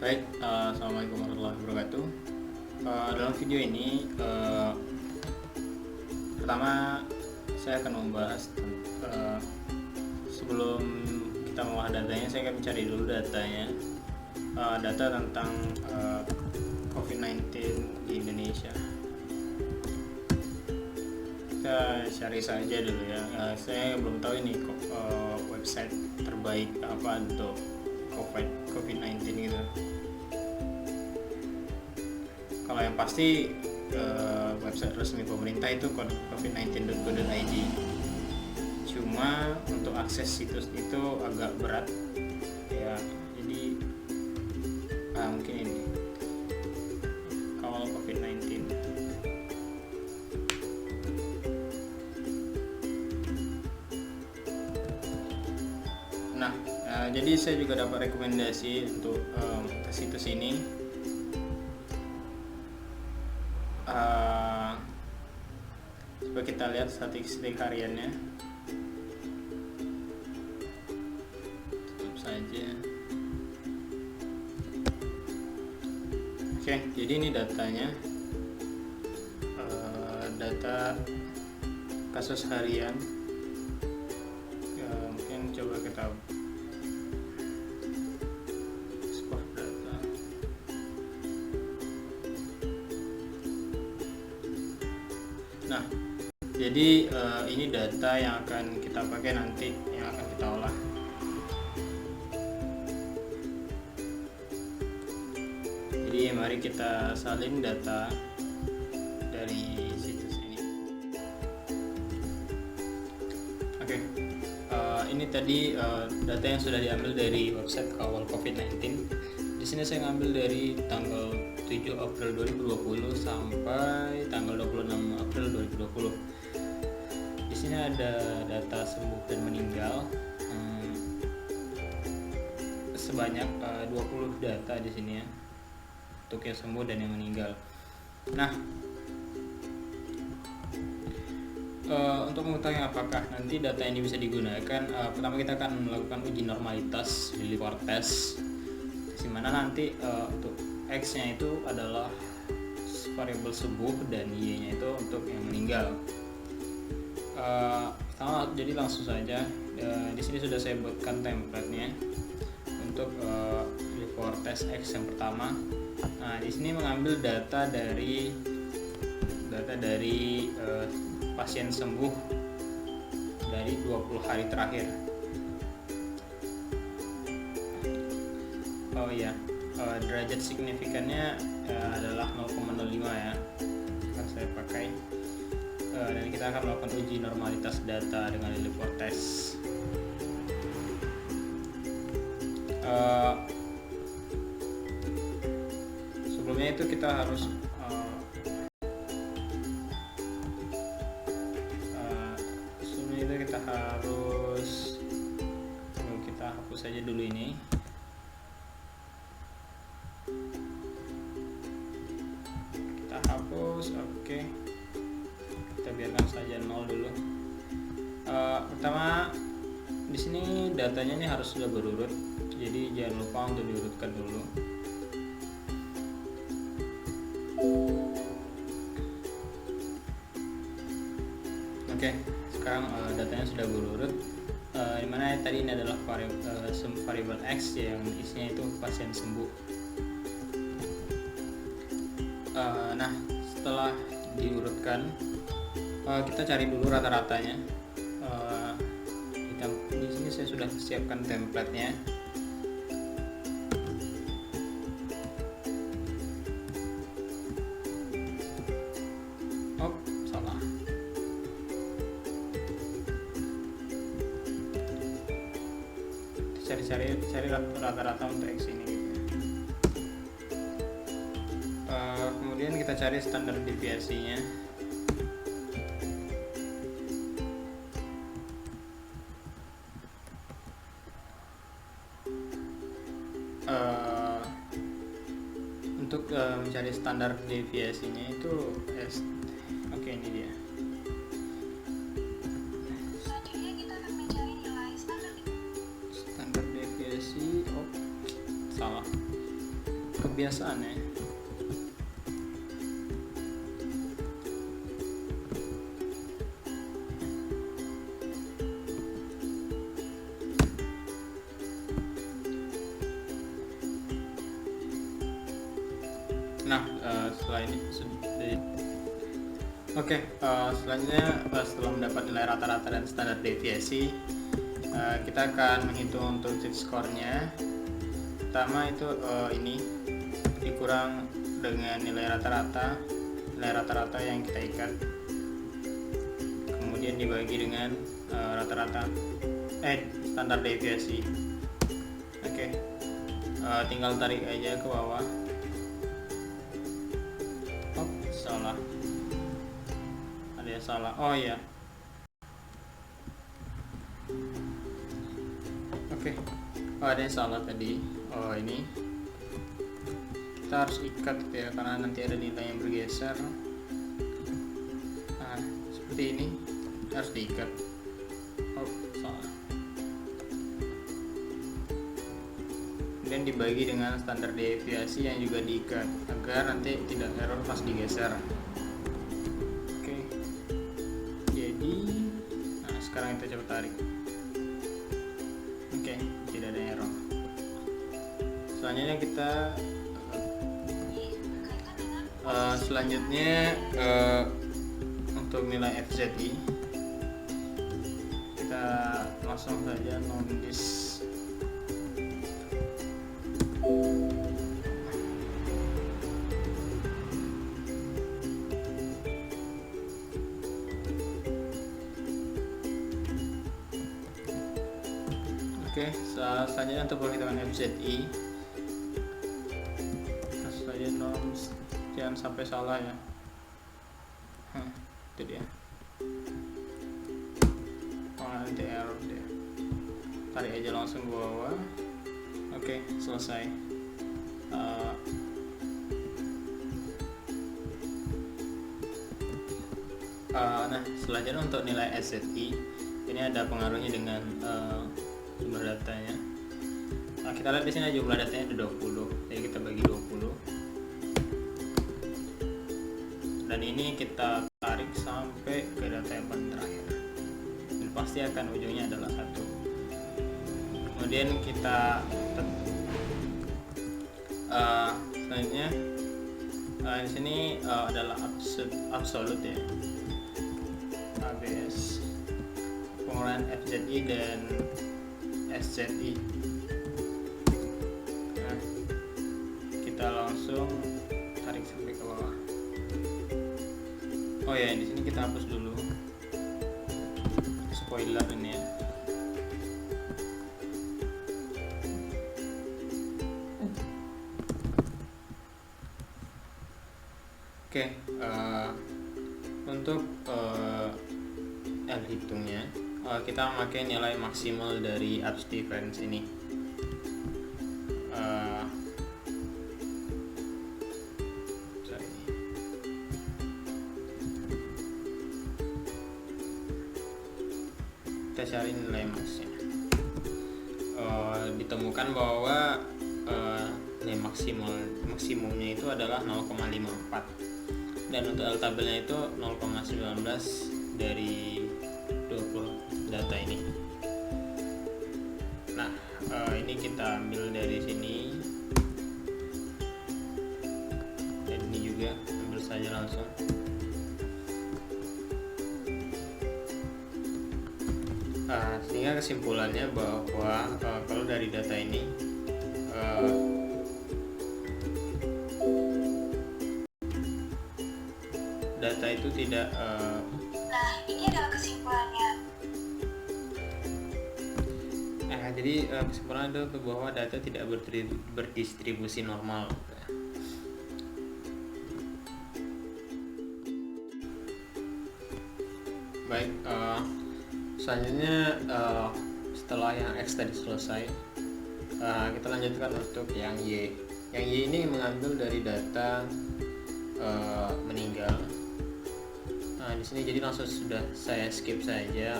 Baik, assalamualaikum warahmatullahi wabarakatuh. Dalam video ini, pertama saya akan membahas sebelum kita mengolah datanya, saya akan mencari dulu datanya, data tentang COVID-19 di Indonesia. Kita cari saja dulu ya. Saya belum tahu ini website terbaik apa untuk COVID-19 gitu. Kalau yang pasti website resmi pemerintah itu covid19.go.id. Cuma untuk akses situs itu agak berat ya, jadi mungkin ini kawal covid-19. Nah, jadi saya juga dapat rekomendasi untuk ke situs ini. Coba kita lihat statistik hariannya. Tutup saja. Oke, jadi ini datanya. Data kasus harian. Mungkin coba kita export data. Nah, jadi ini data yang akan kita pakai nanti, yang akan kita olah. Jadi mari kita salin data dari situs ini. Oke, ini tadi data yang sudah diambil dari website kawal COVID-19. Di sini saya ngambil dari tanggal 7 April 2020 sampai tanggal 26 April 2020. Di sini ada data sembuh dan meninggal sebanyak 20 data di sini ya, untuk yang sembuh dan yang meninggal. Nah, untuk mengetahui apakah nanti data ini bisa digunakan, pertama kita akan melakukan uji normalitas di report test, di mana nanti untuk X-nya itu adalah variabel sembuh dan Y-nya itu untuk yang meninggal. Pertama, jadi langsung saja. Di sini sudah saya buatkan template-nya untuk report test X yang pertama. Nah, di sini mengambil data dari pasien sembuh dari 20 hari terakhir. Oh iya, derajat signifikannya adalah 0,05 ya, akan saya pakai. Dan kita akan melakukan uji normalitas data dengan report test. Sebelumnya itu kita harus kita hapus saja dulu ini. Kita hapus, oke. Kita biarkan saja 0 dulu. Pertama, di sini datanya ini harus sudah berurut, jadi jangan lupa untuk diurutkan dulu. Oke, sekarang datanya sudah berurut. Dimana tadi ini adalah variabel X yang isinya itu pasien sembuh. Nah, setelah diurutkan, kita cari dulu rata-ratanya. Di sini saya sudah siapkan template-nya. Oh, salah. Cari rata-rata untuk X ini gitu. Kemudian kita cari standar deviasinya. Untuk mencari standar deviasinya itu oke, ini dia. Standar deviasi, salah. kebiasaan ya. Nah, setelah ini selanjutnya setelah mendapat nilai rata-rata dan standar deviasi, kita akan menghitung untuk t-score-nya. Pertama itu ini dikurang dengan nilai rata-rata yang kita ikat, kemudian dibagi dengan standar deviasi. Tinggal tarik aja ke bawah. Salah, ada yang salah. Oh ya, ada yang salah tadi. Ini kita harus ikat ya, karena nanti ada nilai yang bergeser. Nah, seperti ini harus diikat. Salah. Kemudian dibagi dengan standar deviasi yang juga diikat agar nanti tidak error pas digeser. Jadi sekarang kita coba tarik. Tidak ada error. Selanjutnya kita untuk nilai FZI kita langsung saja non-dis. Selanjutnya untuk perhitungan FZI, saja jangan sampai salah ya. Itu dia. Nanti error dia. Tarik aja langsung ke bawah. Selesai. Nah, selanjutnya untuk nilai SZI ini ada pengaruhnya dengan jumlah datanya. Kita lihat di sini jumlah datanya ada 20, jadi kita bagi 20 dan ini kita tarik sampai ke data yang paling terakhir dan pasti akan ujungnya adalah 1. Kemudian kita selanjutnya di sini adalah absolute ya, ABS, penguraian FZI dan SZI. Kita langsung tarik sampai ke bawah. Di sini kita hapus dulu spoiler ini ya. Untuk hitungnya kita memakai nilai maksimal dari abs difference ini. Kita cari nilai maksnya. Ditemukan bahwa nilai maksimumnya itu adalah 0,54 dan untuk L tabelnya itu 0,19 dari 20 data ini. Nah, ini kita ambil dari sini dan ini juga ambil saja langsung. Sehingga kesimpulannya bahwa kalau dari data ini data itu tidak ini adalah kesimpulannya. Jadi kesimpulannya adalah bahwa data tidak berdistribusi normal. Baik, selanjutnya setelah yang X tadi selesai, kita lanjutkan untuk yang Y. Yang Y ini mengambil dari data meninggal. Nah, di sini jadi langsung sudah saya skip saja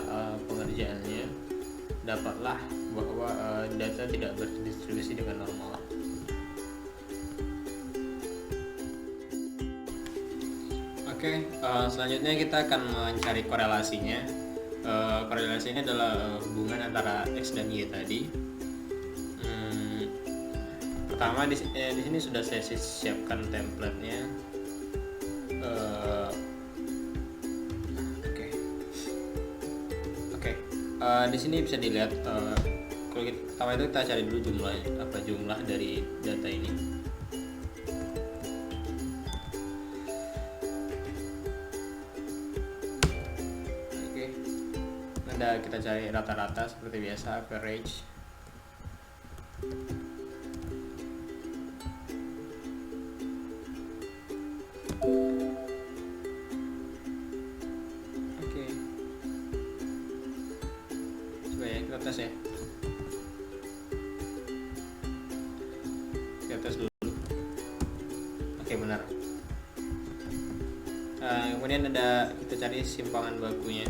pengerjaannya. Dapatlah bahwa data tidak berdistribusi dengan normal. Oke, selanjutnya kita akan mencari korelasinya. Korelasinya adalah hubungan antara X dan Y tadi. Pertama di sini sudah saya siapkan template-nya. Oke. Di sini bisa dilihat kalau pertama itu kita cari dulu jumlah dari data ini. Kita cari rata-rata seperti biasa, average. Oke. Coba ya kita tes ya. Kita tes dulu. Oke, benar. Kemudian kita cari simpangan bakunya.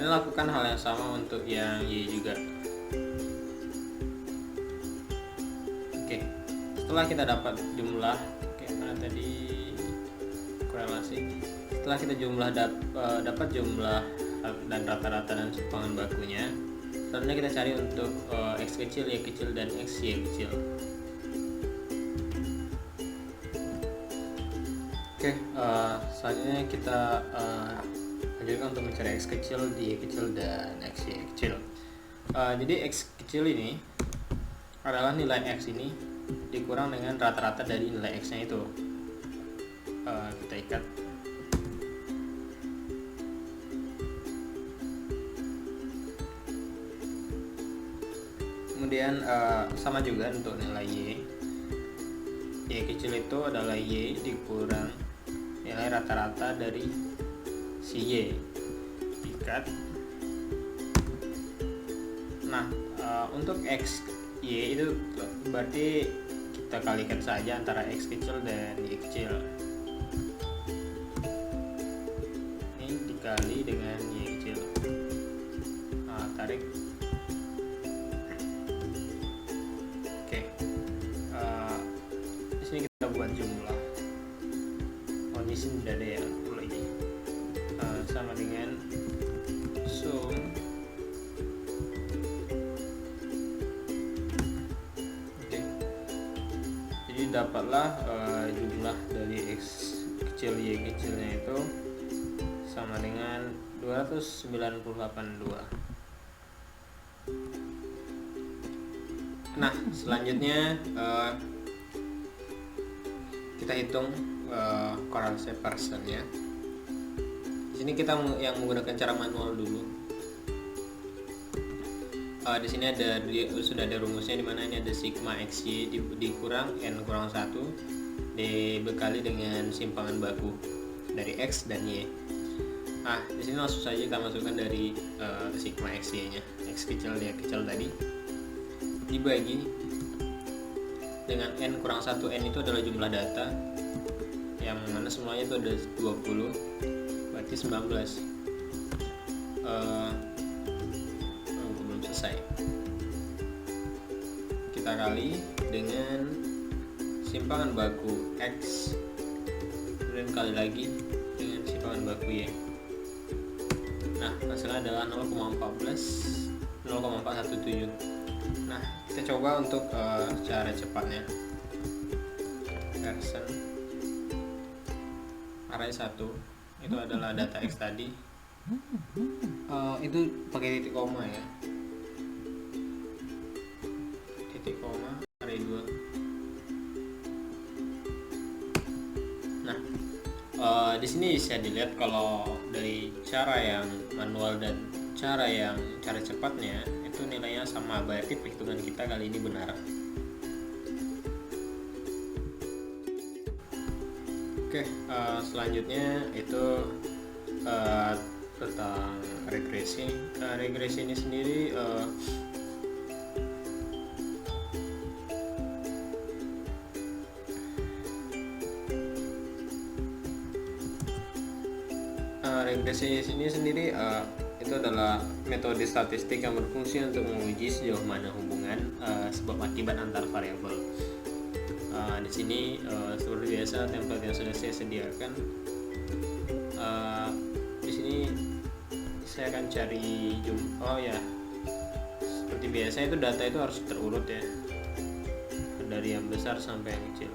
Lakukan hal yang sama untuk yang Y juga. Oke, setelah kita dapat jumlah, mana tadi korelasi, setelah kita dapat jumlah dan rata-rata dan simpangan bakunya, selanjutnya kita cari untuk X kecil, Y kecil, dan X, Y kecil. Oke, selanjutnya kita lanjutkan untuk mencari X kecil, Y kecil, dan X, Y kecil. Jadi X kecil ini adalah nilai X ini dikurang dengan rata-rata dari nilai X nya itu. Kita ikat. Kemudian sama juga untuk nilai Y kecil itu adalah Y dikurang nilai rata-rata dari si Y, ikat. Nah, untuk X Y itu berarti kita kalikan saja antara X kecil dan Y kecil. Ini dikali dengan Y kecil. Nah, tarik. Oke. Di sini kita buat jumlah. Oh, di sini tidak ada ya lagi. Sama dengan sum jadi dapatlah jumlah dari X kecil Y kecilnya itu sama dengan 298,2. Nah, selanjutnya kita hitung korelasi parselnya. Di sini kita yang menggunakan cara manual dulu. Di sini sudah ada rumusnya, di mana ini ada sigma xy dikurang n kurang 1 dibekali dengan simpangan baku dari X dan Y. Nah, di sini langsung saja kita masukkan dari sigma xy nya, X kecil Y kecil tadi dibagi dengan n kurang 1. N itu adalah jumlah data yang mana semuanya itu ada 20, berarti 19. Belum selesai. Kita kali dengan simpangan baku X, kemudian kali lagi dengan simpangan baku Y. Nah, hasilnya adalah 0,417. Nah, kita coba untuk cara cepatnya. Version array 1 itu adalah data X tadi. Itu pakai titik koma ya. Titik koma array 2. Nah, di sini bisa dilihat kalau dari cara yang manual dan cara cepatnya itu nilainya sama, berarti perhitungan kita kali ini benar. Oke, selanjutnya itu tentang regresi. Regresi ini sendiri regresi ini sendiri itu itu adalah metode statistik yang berfungsi untuk menguji sejauh mana hubungan sebab akibat antar variabel. Di sini seperti biasa template yang sudah saya sediakan. Di sini saya akan cari seperti biasa itu data itu harus terurut ya, dari yang besar sampai yang kecil.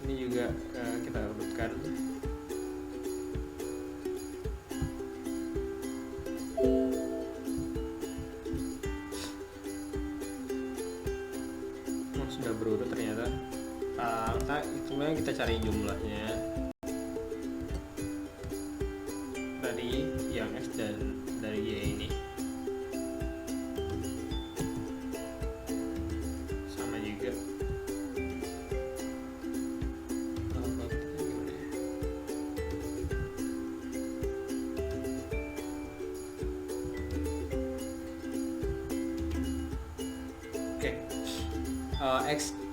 Ini juga kita urutkan. Sudah berurut ternyata. Kemudian kita cari jumlahnya dari yang X dan dari Y ini. Sama juga.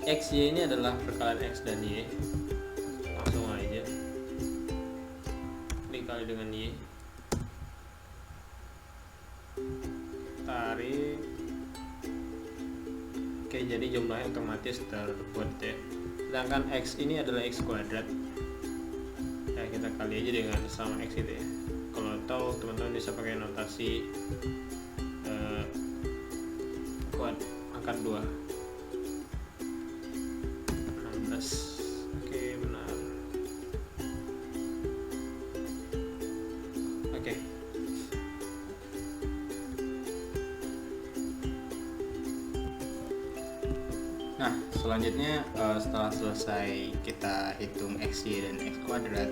X, Y ini adalah perkalian X dan Y. Langsung aja dikali dengan Y, tarik. Oke, jadi jumlahnya otomatis terbuat ya. Sedangkan X ini adalah X kuadrat ya, kita kali aja dengan sama X itu ya. Kalau tahu teman-teman bisa pakai notasi angkat 2. Oke, benar. Oke. Nah, selanjutnya setelah selesai kita hitung X, Y, dan X kuadrat,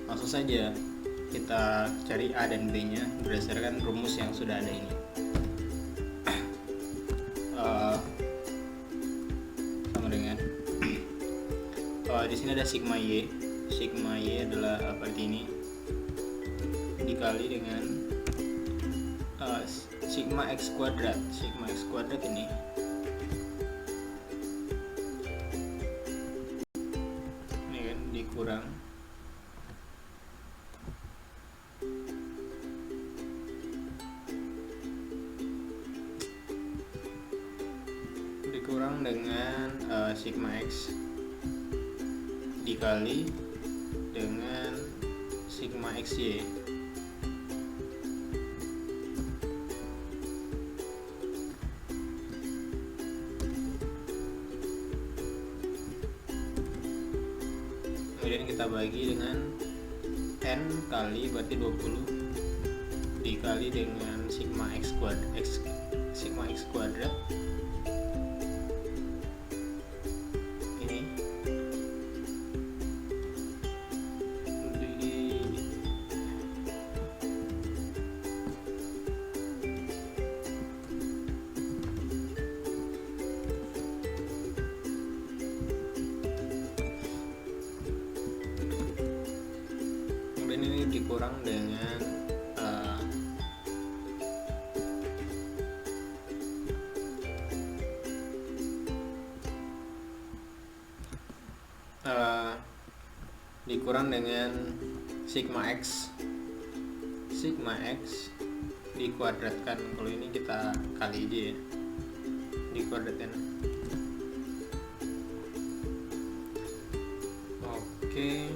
langsung saja kita cari A dan B nya berdasarkan rumus yang sudah ada ini. Sama dengan di sini ada sigma Y. Sigma Y adalah seperti ini dikali dengan sigma X kuadrat. Sigma X kuadrat ini kan dikurang dengan sigma X dikali dengan sigma XY. Kemudian kita bagi dengan N kali berarti 20 dikali dengan sigma X kuadrat ini dikurang dengan sigma X dikuadratkan. Kalau ini kita kali aja ya, dikuadratkan. Oke.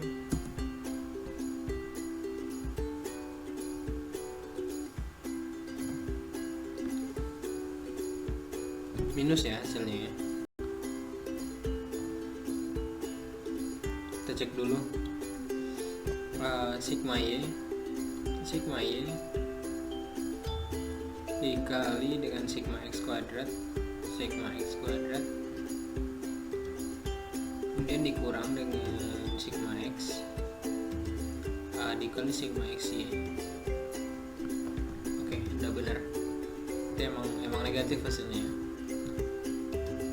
Minus ya hasilnya ya. Kita cek dulu sigma Y dikali dengan sigma X kuadrat kemudian dikurang dengan sigma X dikali sigma XY. Oke, udah benar. Itu emang negatif hasilnya.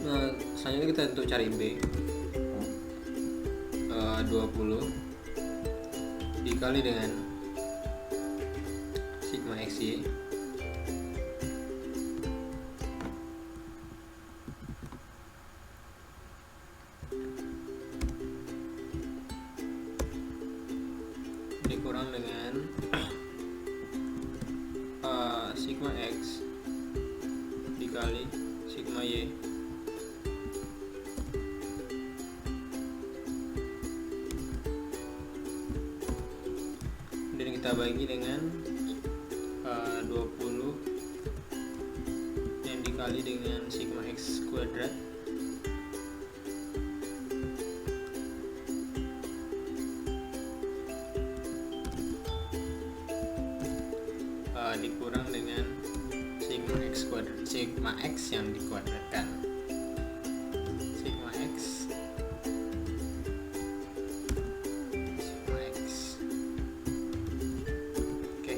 Nah, selanjutnya kita untuk cari B. 20 dikali dengan sigma xy dikurang dengan sigma x dikali sigma y dan kita bagi dengan 20 yang dikali dengan sigma x kuadrat dikurang dengan sigma x yang dikuadratkan, sigma x oke.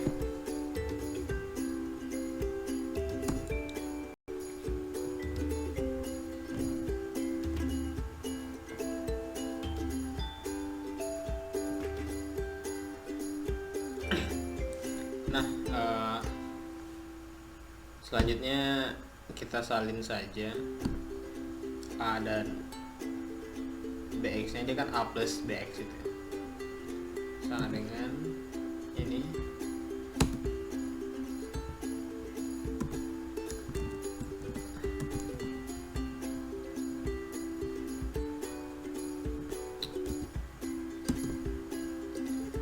Nah, selanjutnya kita salin saja A dan BX nya, ini kan A plus BX itu sama dengan ini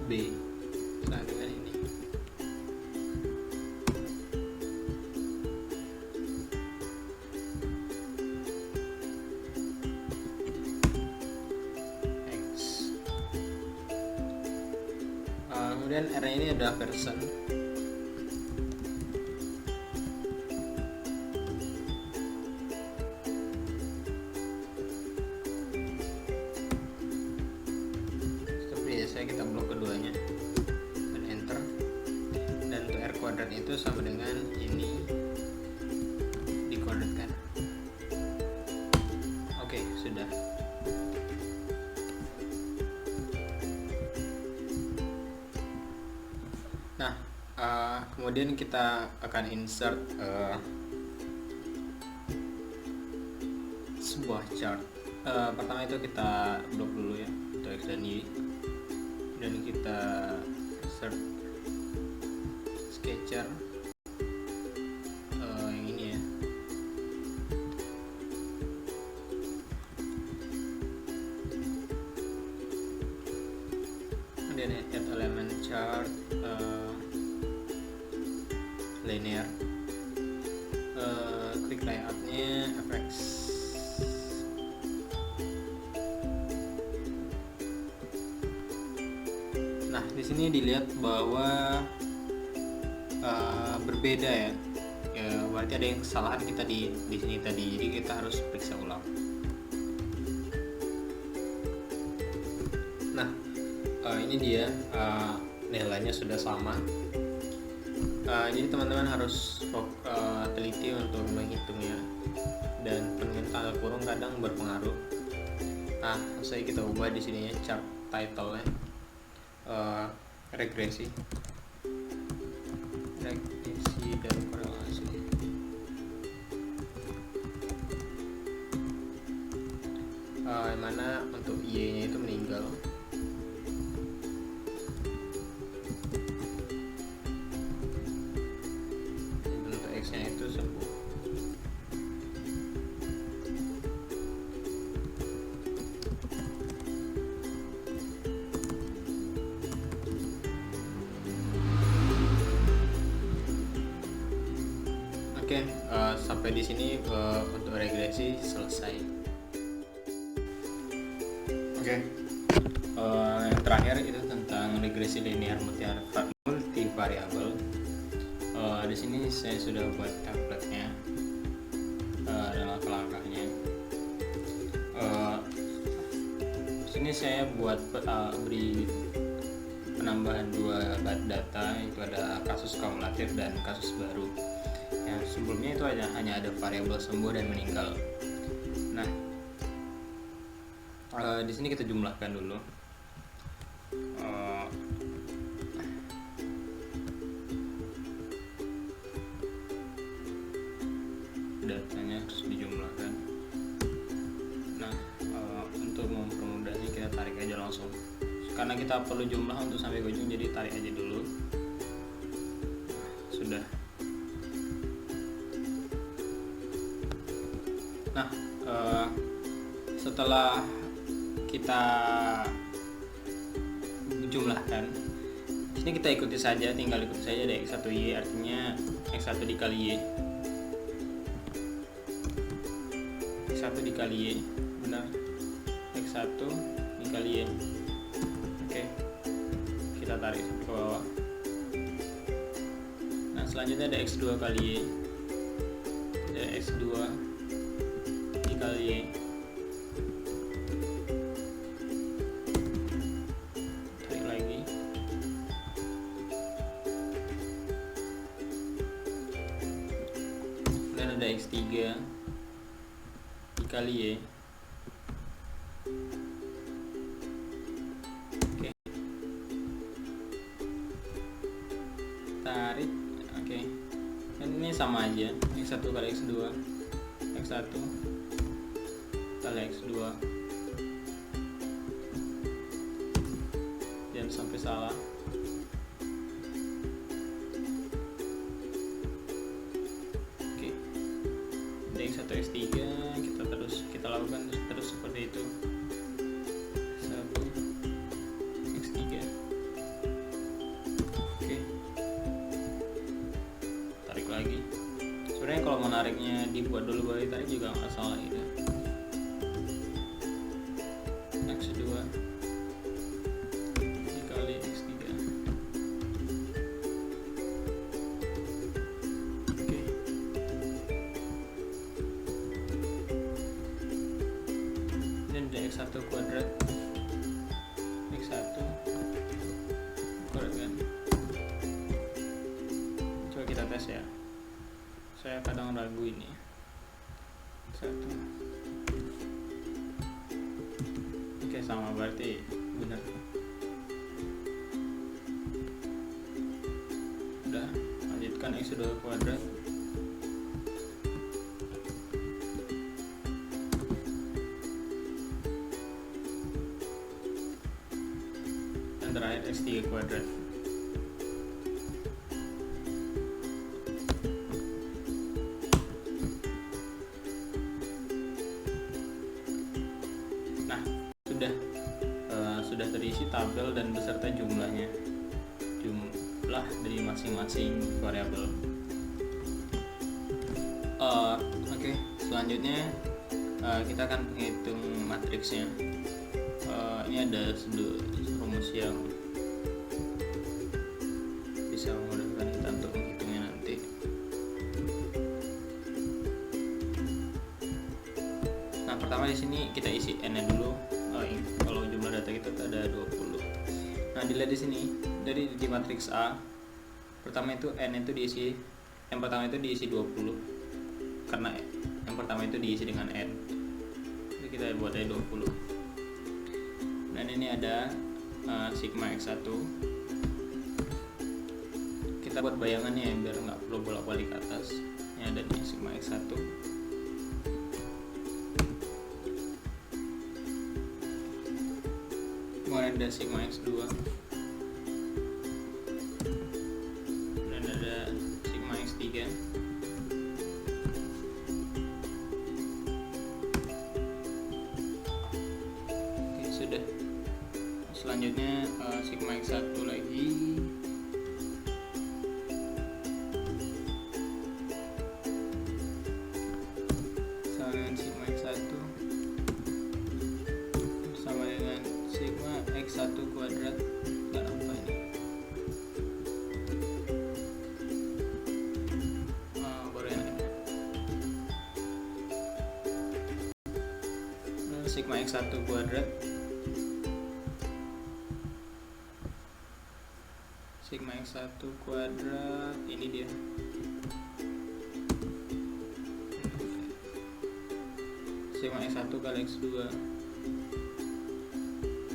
B sama dengan ini. Kemudian R ini adalah person, seperti biasa kita blok keduanya dan enter, dan untuk R kuadrat itu sama dengan ini dikuadratkan. Oke, sudah. Nah, kemudian kita akan insert sebuah chart. Pertama itu kita blok dulu ya untuk X dan Y, dan kita insert sketcher yang ini ya. Kemudian add element chart linear, klik layoutnya FX. Nah, di sini dilihat bahwa berbeda ya. Berarti ada yang kesalahan kita di sini tadi, jadi kita harus periksa ulang. Nah, ini dia nilainya sudah sama. Jadi teman-teman harus teliti untuk menghitungnya, dan penulisan tanda kurung kadang berpengaruh. Nah, saya kita ubah di sininya chart title-nya regresi dan korelasi. Yang mana untuk Y-nya itu meninggal. X-nya itu sembuh. Oke, sampai di sini untuk regresi selesai. Oke, yang terakhir itu tentang regresi linear multivariabel. Di sini saya sudah buat template-nya dan langkah-langkahnya. Di sini saya buat beri penambahan dua data, itu ada kasus kumulatif dan kasus baru. Yang sebelumnya itu hanya ada variabel sembuh dan meninggal. Nah, di sini kita jumlahkan dulu eh, datanya harus dijumlahkan. Nah, untuk mempermudahnya kita tarik aja langsung, karena kita perlu jumlah untuk sampai ke ujung, jadi tarik aja dulu. Sudah. Nah, setelah kita jumlahkan, sini kita ikuti saja, tinggal ikuti saja ada X1Y, artinya X1 dikali Y. X1 dikali Y, benar. X1 dikali Y. Oke, kita tarik sampai ke bawah. Nah, selanjutnya ada X2 kali Y. Ada X2 dikali Y. Tarik lagi. Dan ada X3 dikali Y. Oke. Tarik. Oke. Dan ini sama aja. X1 kali X2. X1 kali X2. Jangan sampai salah. Oke. Dari X1 X3 kita lakukan terus seperti itu. 1 X3. Oke. Tarik lagi. Sebenarnya kalau menariknya dibuat dulu baru ditarik juga nggak salah gitu. X2 dikali X3. Oke. Dan ada X1 kuadrat. X1 kuadrat kan. Coba kita tes ya. Saya kadang ragu ini. 1. Oke, sama, berarti benar. Udah, lanjutkan X2 kuadrat. Dan terakhir X3 kuadrat. Nah, sudah terisi tabel dan beserta jumlah dari masing-masing variabel. Oke, selanjutnya kita akan menghitung matriksnya. Ini ada rumus yang bisa memudahkan kita untuk menghitungnya nanti. Nah, pertama di sini kita isi n-nya dulu. Kalau jumlah data kita ada 20. Nah, dilihat di sini di matriks A, pertama itu n itu diisi, yang pertama itu diisi 20 karena yang pertama itu diisi dengan n. Jadi kita buat aja 20. Dan ini ada sigma x1. Kita buat bayangannya biar nggak perlu bolak-balik ke atas. Ini ada nih sigma x1. Kemudian ada sigma x2. Dan ada sigma x3. Oke, sudah. Selanjutnya sigma x1 lagi. Sama dengan sigma x1 sama dengan sigma x1 kuadrat. Nggak apa ini. Baru yang ini. Sigma x1 kuadrat. Sigma x1 kuadrat, ini dia. Sigma x1 kali x2.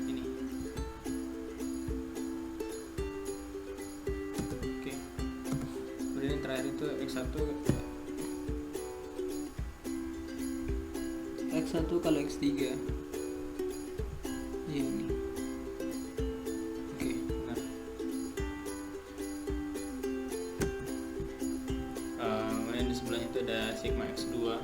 Ini. itu X1 kali X3 ini. Oke, benar. Kemudian di sebelah itu ada sigma X2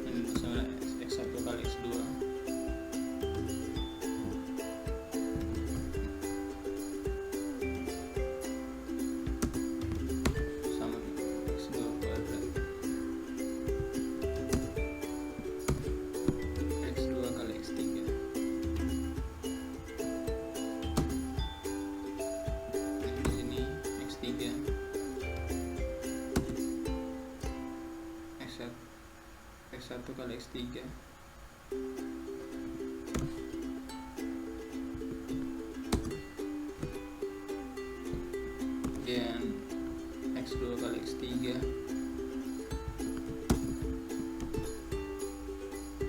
dan di sebelah X1 kali X2 sama X2 kuadrat X2 kali X3. Di sini X3 X1 kali X3 kemudian X2 kali X3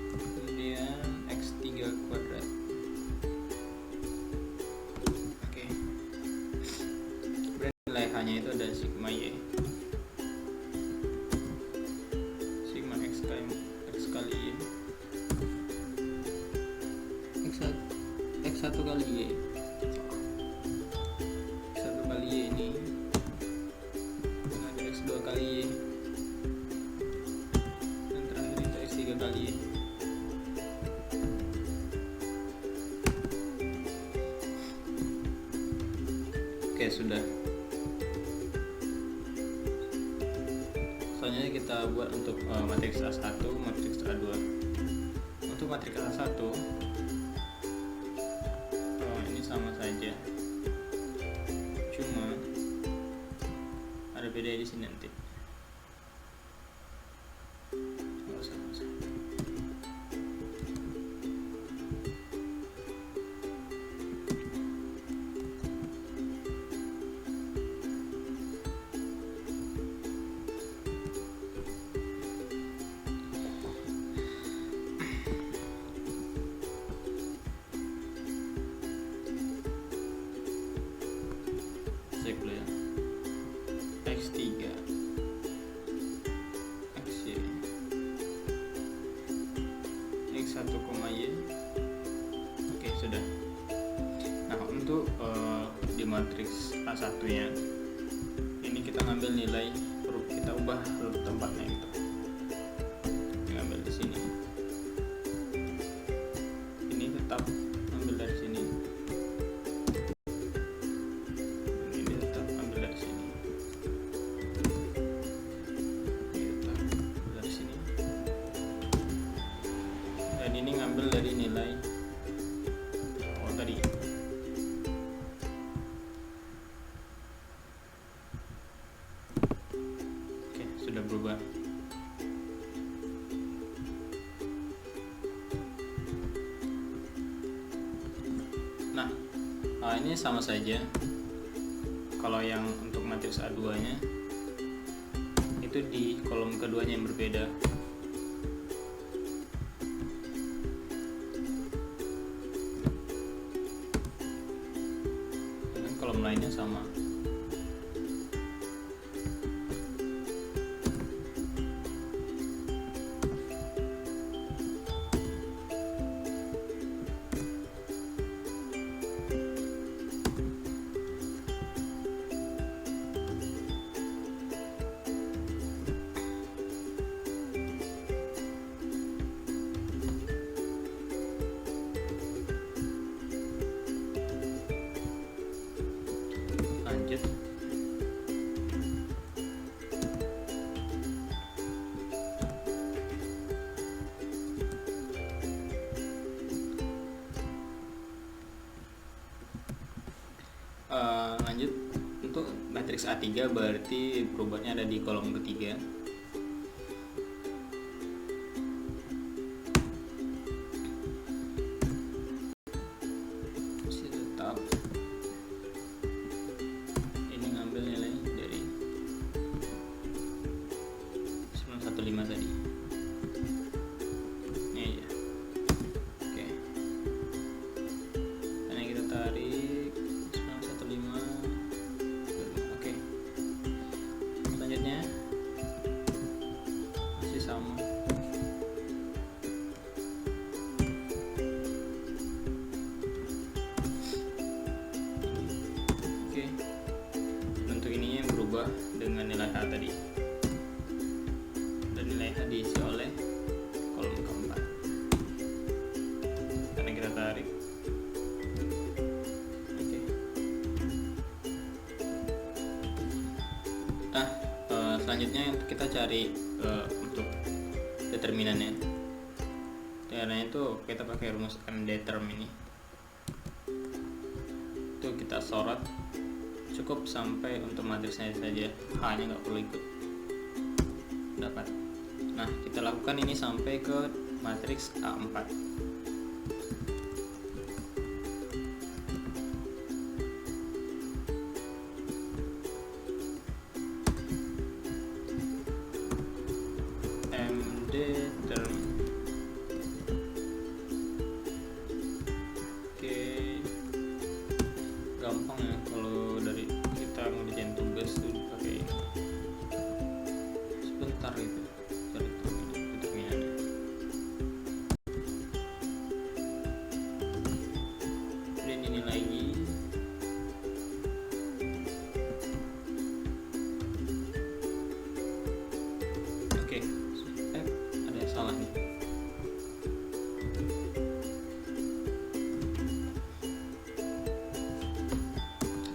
kemudian X3 kuadrat. Oke, nilai H-nya itu ada sigma Y, sigma X kali Y, X1 kali Y, X1 kali Y ini, dan ada X2 kali Y, dan terakhir itu X3 kali Y. Oke, sudah. Selanjutnya kita buat untuk matriks A1, matriks A2. Untuk matriks A1 ini sama saja, cuma ada beda di sini nanti. Nggak usah. Cek dulu ya. X3 XY X1, Y. Oke, sudah. Nah, untuk di matriks A1 nya ini kita ngambil nilai huruf, kita ubah huruf tempatnya gitu. Kita ngambil di sini. Ini tetap ambil dari sini. Ini tetap ambil dari sini. Ini tetap ambil dari sini. Dan ini ngambil dari nilai tadi. Oke, sudah berubah. Nah, ini sama saja. Kalau yang untuk matriks A2 nya itu di kolom keduanya yang berbeda. Dan kolom lainnya sama. Lanjut. Lanjut untuk matriks A3 berarti perubahannya ada di kolom ketiga. Masih tetap ini ngambil nilai dari 915 tadi. Ini aja. Oke. Ini kita tarik 915. B2 dengan nilai H tadi, dan nilai H diisi oleh kolom keempat. Karena kita tarik. Oke. Nah, selanjutnya kita cari untuk determinannya. Caranya itu kita pakai rumus mdeterm ini. Itu kita sorot, cukup sampai untuk matriksnya saja, H-nya nggak perlu ikut. Dapat. Nah, kita lakukan ini sampai ke matriks A4. mdeterm. Oke, gampang ya kalau dari kita ngerjain tugas tuh pakai ini. Sebentar itu cari determinannya. Dan ini lagi. Oke, ada yang salah nih.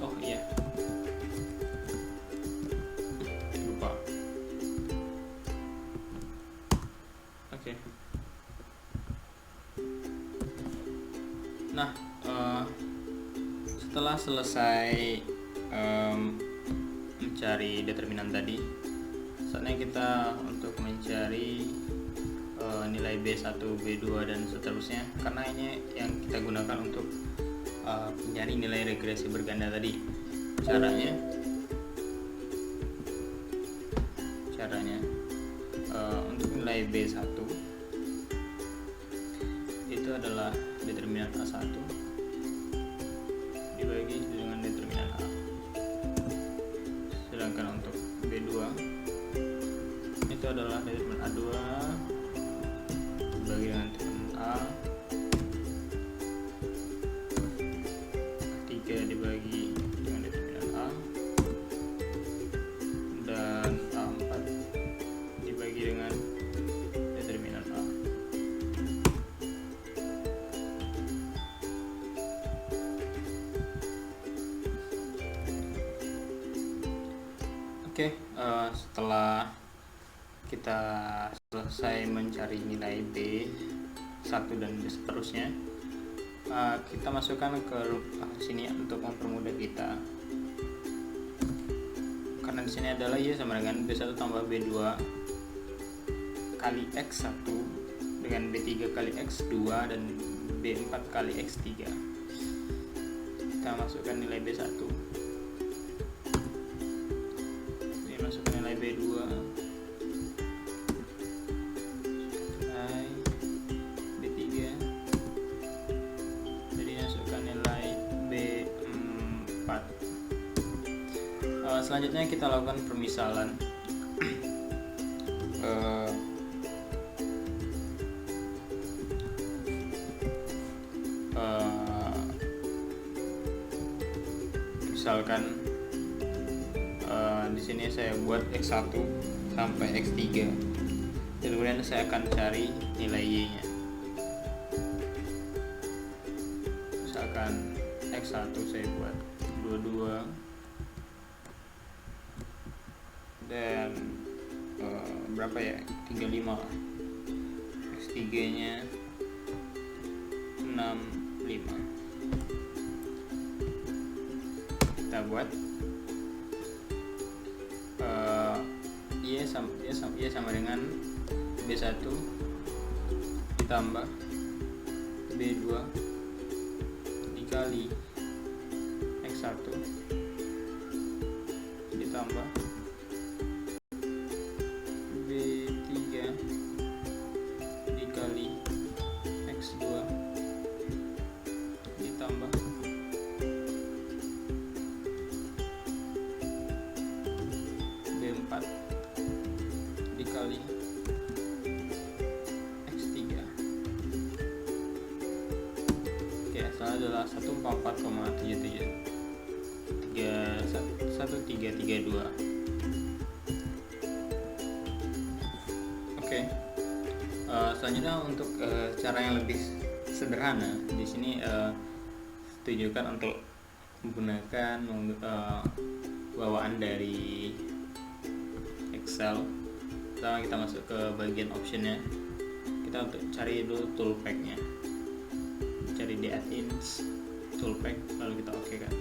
Oh iya, lupa. Oke. Nah, setelah selesai mencari determinan tadi, saatnya kita untuk mencari nilai B1, B2 dan seterusnya, karena ini yang kita gunakan untuk mencari nilai regresi berganda tadi. Caranya untuk nilai B1 itu adalah determinan A1 dibagi dengan determinan A. Sedangkan untuk B2 itu adalah determinan A2 dibagi dengan determinan A, A3 dibagi dengan determinan A, dan A4 dibagi dengan determinan A. Oke, setelah kita selesai mencari nilai B1 dan seterusnya, kita masukkan ke sini untuk mempermudah kita. Karena di sini adalah Y sama dengan B1 tambah B2 kali X1 dengan B3 kali X2 dan B4 kali X3. Kita masukkan nilai B1. Ini masukkan nilai B2. Selanjutnya kita lakukan permisalan. Misalkan di sini saya buat X1 sampai X3, dan kemudian saya akan cari nilai Y-nya. Misalkan X1 saya buat 22 dan berapa ya, 35 lah. X3 nya 65. Kita buat Y sama dengan B1 ditambah B2 dikali X1 ditambah B3 dikali X2 ditambah B4 dikali X3. Oke, hasilnya adalah 144,77 1332. selanjutnya untuk cara yang lebih sederhana di sini tujukan untuk menggunakan bawaan dari Excel. Pertama kita masuk ke bagian optionnya, kita untuk cari dulu toolpacknya, cari di add-ins toolpack, lalu kita oke kan.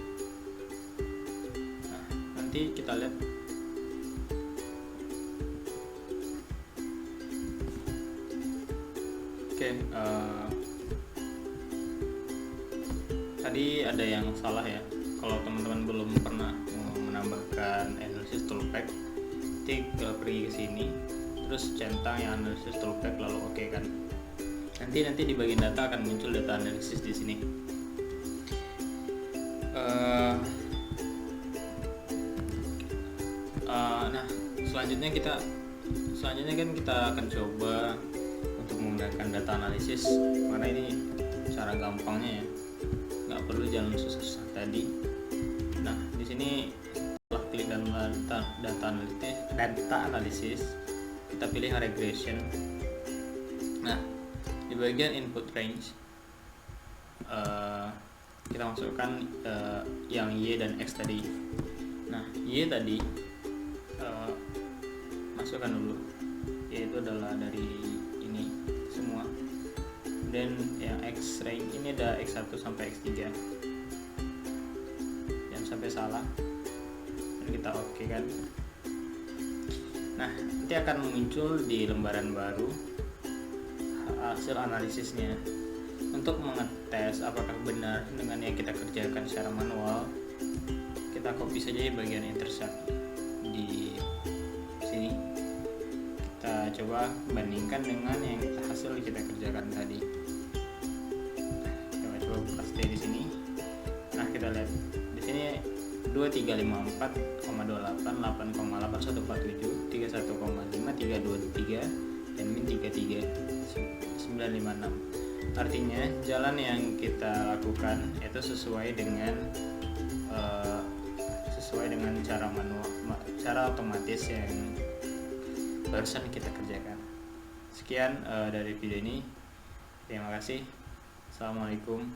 Nah nanti kita lihat tadi ada yang salah ya. Kalau teman-teman belum pernah menambahkan analysis toolpack, pergi ke sini, terus centang yang analysis toolpack, lalu oke kan. Nanti di bagian data akan muncul data analisis di sini. Nah selanjutnya kan kita akan coba untuk menggunakan data analisis, karena ini cara gampangnya ya, nggak perlu jalan susah-susah tadi. Nah di sini setelah klik data analisis, kita pilih regression. Nah di bagian input range kita masukkan yang Y dan X tadi. Nah Y tadi masukkan dulu, yaitu adalah dari ini semua. Dan yang X range ini ada X1 sampai X3, jangan sampai salah. Dan kita oke kan. Nah nanti akan muncul di lembaran baru hasil analisisnya. Untuk mengetes apakah benar dengan yang kita kerjakan secara manual, kita copy saja bagian intersect di sini. Kita coba bandingkan dengan yang hasil kita kerjakan tadi. Coba buka stay di sini. Nah kita lihat di sini 2354,28, 8,8147, 31,5, 323, dan min 33,956. Artinya jalan yang kita lakukan itu sesuai dengan cara otomatis yang barusan kita kerjakan. Sekian dari video ini. Terima kasih. Assalamualaikum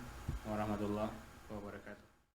warahmatullahi wabarakatuh.